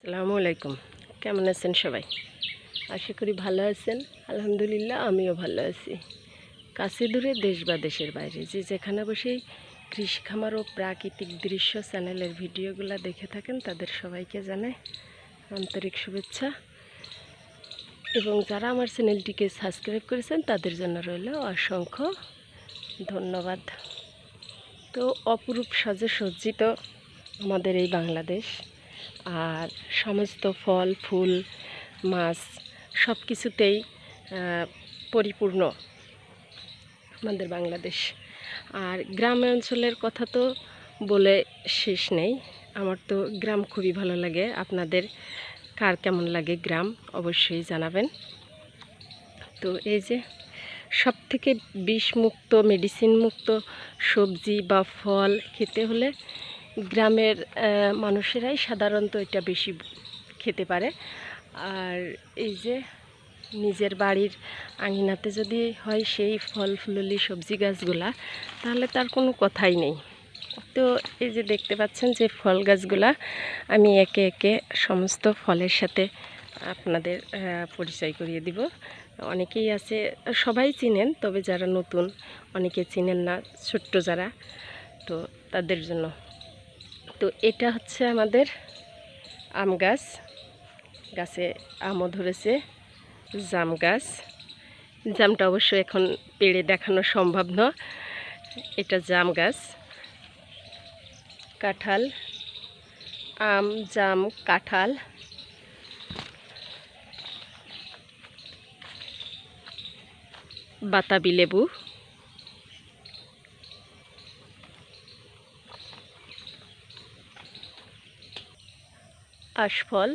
আসসালামু আলাইকুম। কেমন আছেন সবাই? আশা করি ভালো আছেন। আলহামদুলিল্লাহ আমিও ভালো আছি। কাছে দূরে দেশ বা দেশের বাইরে যে যেখানে বসেই কৃষি খামার ও প্রাকৃতিক দৃশ্য চ্যানেলের ভিডিওগুলো দেখে থাকেন তাদের সবাইকে জানাই আন্তরিক শুভেচ্ছা, এবং যারা আমার চ্যানেলটিকে সাবস্ক্রাইব করেছেন তাদের জন্য রইল অসংখ্য ধন্যবাদ। তো অপরূপ সাজে সজ্জিত আমাদের এই বাংলাদেশ, আর সমস্ত ফল ফুল মাছ সব কিছুতেই পরিপূর্ণ আমাদের বাংলাদেশ। আর গ্রামে অঞ্চলের কথা তো বলে শেষ নেই। আমার তো গ্রাম খুবই ভালো লাগে। আপনাদের কার কেমন লাগে গ্রাম অবশ্যই জানাবেন। তো এই যে সব থেকে বিষমুক্ত মেডিসিন মুক্ত সবজি বা ফল খেতে হলে গ্রামের মানুষেরাই সাধারণত এটা বেশি খেতে পারে। আর এই যে নিজের বাড়ির আঙিনাতে যদি হয় সেই ফল ফুললি সবজি গাছগুলা, তাহলে তার কোনো কথাই নেই। তো এই যে দেখতে পাচ্ছেন যে ফল গাছগুলা, আমি একে একে সমস্ত ফলের সাথে আপনাদের পরিচয় করিয়ে দিব। অনেকেই আছে, সবাই চিনেন, তবে যারা নতুন অনেকে চিনেন না, ছোট্ট যারা, তো তাদের জন্য। তো এটা হচ্ছে আমাদের আম গাছ, গাছে আমও ধরেছে। জাম গাছ, জামটা অবশ্য এখন পেড়ে দেখানো সম্ভব না। এটা জাম গাছ। কাঁঠাল, আম জাম কাঁঠাল, বাতাবি লেবু, আশফল।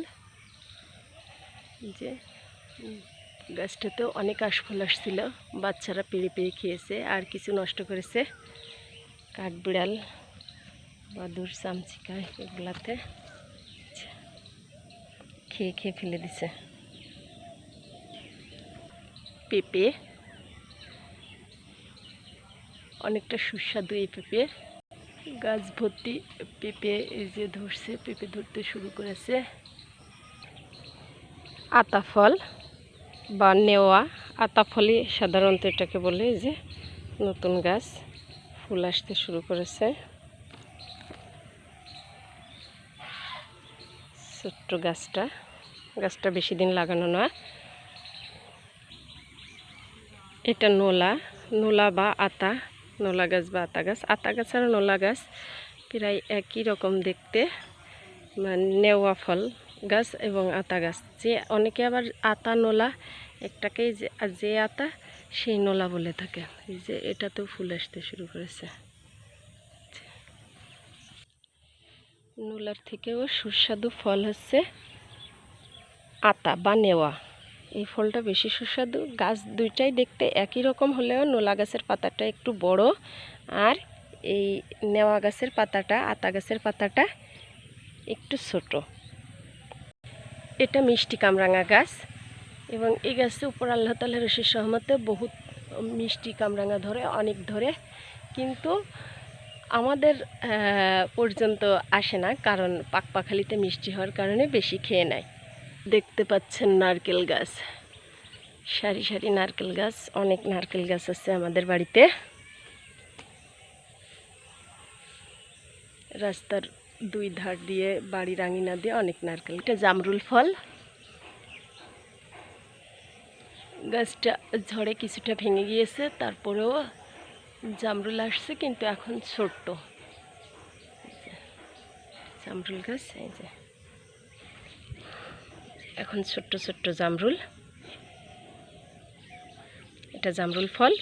যে গাছটাতেও অনেক আশফল আসছিল, বাচ্চারা পেড়ে পেড়ে খেয়েছে আর কিছু নষ্ট করেছে। কাঠবিড়াল বাদুর চামচিকা এগুলাতে খেয়ে খেয়ে ফেলে দিছে। পেঁপে, অনেকটা সুস্বাদু এই পেঁপে। গাছ ভর্তি পেঁপে, এই যে ধরছে, পেঁপে ধরতে শুরু করেছে। আতা ফল বা নেওয়া, আতা ফলই সাধারণত এটাকে বলে। যে নতুন গাছ ফুল আসতে শুরু করেছে। ছোট্ট গাছটা বেশি দিন লাগানো না। এটা নোলা বা আতা, নোলা গাছ বা আতা গাছ। আতা গাছ আর নোলা গাছ প্রায় একই রকম দেখতে। নেওয়া ফল গাছ এবং আতা গাছ, যে অনেকে আবার আতা নোলা একটাকেই যে আতা সেই নোলা বলে থাকে। এই যে এটাতেও ফুল আসতে শুরু করেছে। নোলার থেকেও সুস্বাদু ফল হচ্ছে আতা বা নেওয়া। এই ফলটা বেশি সুস্বাদু। গাছ দুইটাই দেখতে একই রকম হলেও নোলা গাছের পাতাটা একটু বড়, আর এই নেওয়া গাছের পাতাটা, আতা গাছের পাতাটা একটু ছোট। এটা মিষ্টি কামরাঙা গাছ, এবং এই গাছে উপর আল্লাহ তাআলার অশেষ রহমতে বহুত মিষ্টি কামরাঙা ধরে, অনেক ধরে, কিন্তু আমাদের পর্যন্ত আসে না, কারণ পাকপাখালিতে মিষ্টি হওয়ার কারণে বেশি খেয়ে নেয়। দেখতে পাচ্ছেন নারকেল গাছ, সারি সারি নারকেল গাছ। অনেক নারকেল গাছ আছে আমাদের বাড়িতে। রাস্তার দুই ধার দিয়ে, বাড়ির আঙিনা দিয়ে অনেক নারকেল। এটা জামরুল ফল। গাছটা ঝড়ে কিছুটা ভেঙে গিয়েছে, তারপরেও জামরুল আসছে, কিন্তু এখন ছোট্ট। জামরুল গাছ, এই যে এখন ছোট্ট ছোট্ট জামরুল। এটা জামরুল ফল।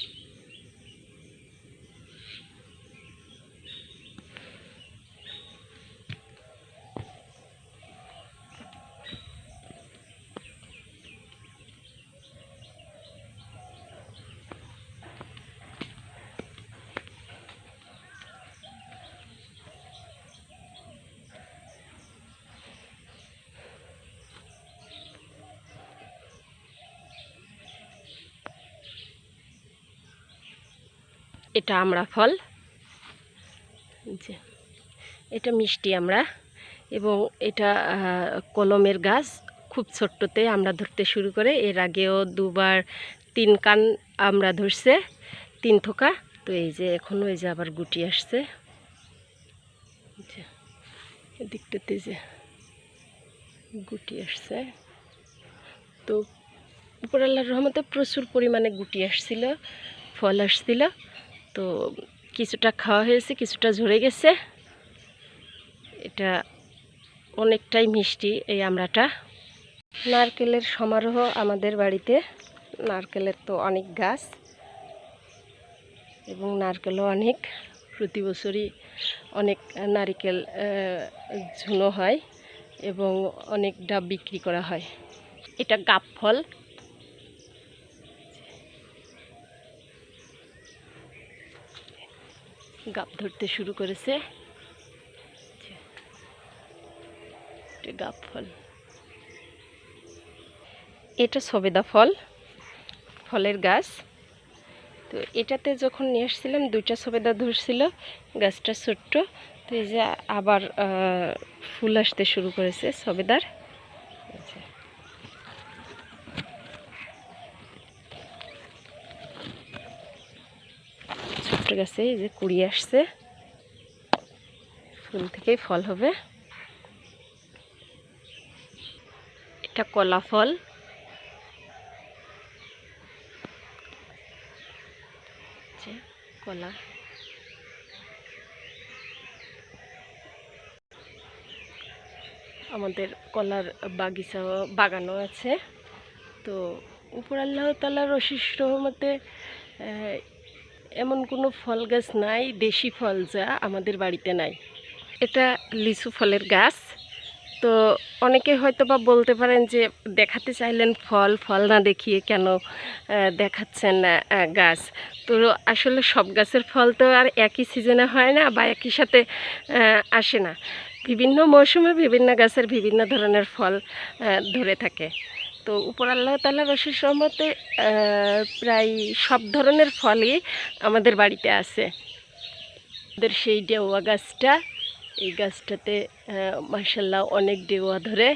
এটা আমড়া ফল। যে এটা মিষ্টি আমড়া, এবং এটা কলমের গাছ, খুব ছোট্টতে আমরা ধরতে শুরু করে। এর আগেও 2বার 3 কান আমরা ধরছে, 3 থোকা। তো এই যে এখনও এই যে আবার গুটি আসছে, এদিকটাতে যে গুটি আসছে। তো উপর আল্লাহর রহমতে প্রচুর পরিমাণে গুটি আসছিল, ফল আসছিল। তো কিছুটা খাওয়া হয়েছে, কিছুটা ঝরে গেছে। এটা অনেকটাই মিষ্টি এই আমড়াটা। নারকেলের সমারোহ আমাদের বাড়িতে। নারকেলের তো অনেক গাছ এবং নারকেলও অনেক। প্রতি বছরই অনেক নারকেল ঝুনো হয় এবং অনেক ডাব বিক্রি করা হয়। এটা গাব ফল। গাব ধরতে শুরু করেছে, এটা গাব ফল। এটা সবেদা ফল, ফলের গাছ। তো এটাতে যখন নিয়ে আসছিলাম 2টা সবেদা ধরছিল, গাছটা ছোট্ট। তো এই যে আবার ফুল আসতে শুরু করেছে সবেদার। ছোট্ট গাছে এই যে কুড়ি আসছে, ফুল থেকেই ফল হবে। এটা কলা ফল। কলা, আমাদের কলার বাগানও আছে। তো উপর আল্লাহ তাআলার অশেষ রহমতে এমন কোনো ফল গাছ নাই, দেশি ফল যা আমাদের বাড়িতে নাই। এটা লিচু ফলের গাছ। তো অনেকে হয়তো বা বলতে পারেন যে দেখাতে চাইলেন ফল, ফল না দেখিয়ে কেন দেখাচ্ছেন গাছ। তো আসলে সব গাছের ফল তো আর একই সিজনে হয় না বা একই সাথে আসে না। বিভিন্ন মৌসুমে বিভিন্ন গাছের বিভিন্ন ধরনের ফল ধরে থাকে। তো উপর আল্লাহ তাআলার অশেষ রহমতে প্রায় সব ধরনের ফলই আমাদের বাড়িতে আছে। আমাদের সেই ডেওয়া গাছটা, এই গাছটাতে মাশাআল্লাহ অনেক ডেওয়া ধরে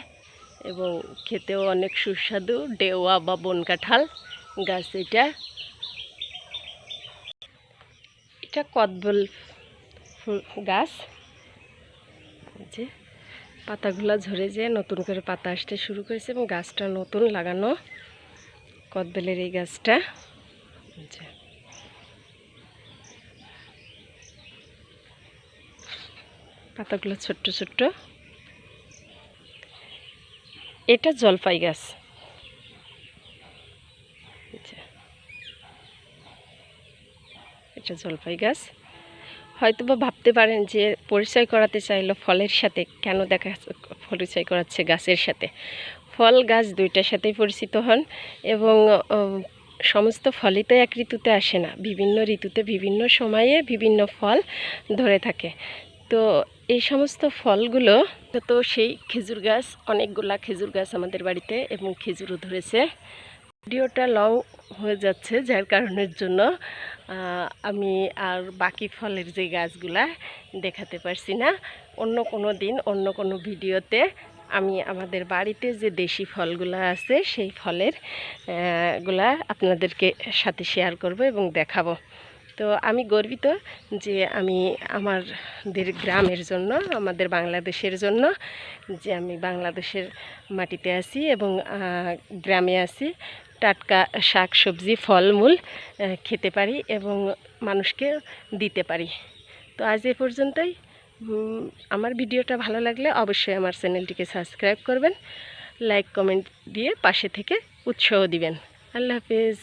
এবং খেতেও অনেক সুস্বাদু। ডেওয়া বা বন কাঁঠাল গাছ এটা। এটা কদবেল গাছ। যে পাতাগুলো ঝরে যে নতুন করে পাতা আসতে শুরু করেছে এবং গাছটা নতুন লাগানো, কদবেলের এই গাছটা। পাতাগুলো ছোট্ট ছোট্ট। এটা জলপাই গাছ। এটা জলপাই গাছ। হয়তো বা ভাবতে পারেন যে পরিচয় করাতে চাইলো ফলের সাথে, কেন পরিচয় করাচ্ছে গাছের সাথে। ফল গাছ দুইটার সাথেই পরিচিত হন এবং সমস্ত ফলই তো এক ঋতুতে আসে না, বিভিন্ন ঋতুতে বিভিন্ন সময়ে বিভিন্ন ফল ধরে থাকে। তো এই সমস্ত ফলগুলো তো সেই খেজুর গাছ, অনেকগুলা খেজুর গাছ আমাদের বাড়িতে এবং খেজুরও ধরেছে। ভিডিওটা লং হয়ে যাচ্ছে, যার কারণের জন্য আমি আর বাকি ফলের যে গাছগুলা দেখাতে পারছি না। অন্য কোনো দিন অন্য কোনো ভিডিওতে আমি আমাদের বাড়িতে যে দেশি ফলগুলো আছে সেই ফলের গুলা আপনাদেরকে সাথে শেয়ার করব এবং দেখাবো। তো আমি গর্বিত যে আমি আমাদের গ্রামের জন্য, আমাদের বাংলাদেশের জন্য, যে আমি বাংলাদেশের মাটিতে আছি এবং গ্রামে আছি। টাটকা শাক সবজি ফলমূল খেতে পারি এবং মানুষকে দিতে পারি। তো আজ এ পর্যন্তই। আমার ভিডিওটা ভালো লাগলে অবশ্যই আমার চ্যানেলটিকে সাবস্ক্রাইব করবেন, লাইক কমেন্ট দিয়ে পাশে থেকে উৎসাহ দিবেন। আল্লাহ হাফেজ।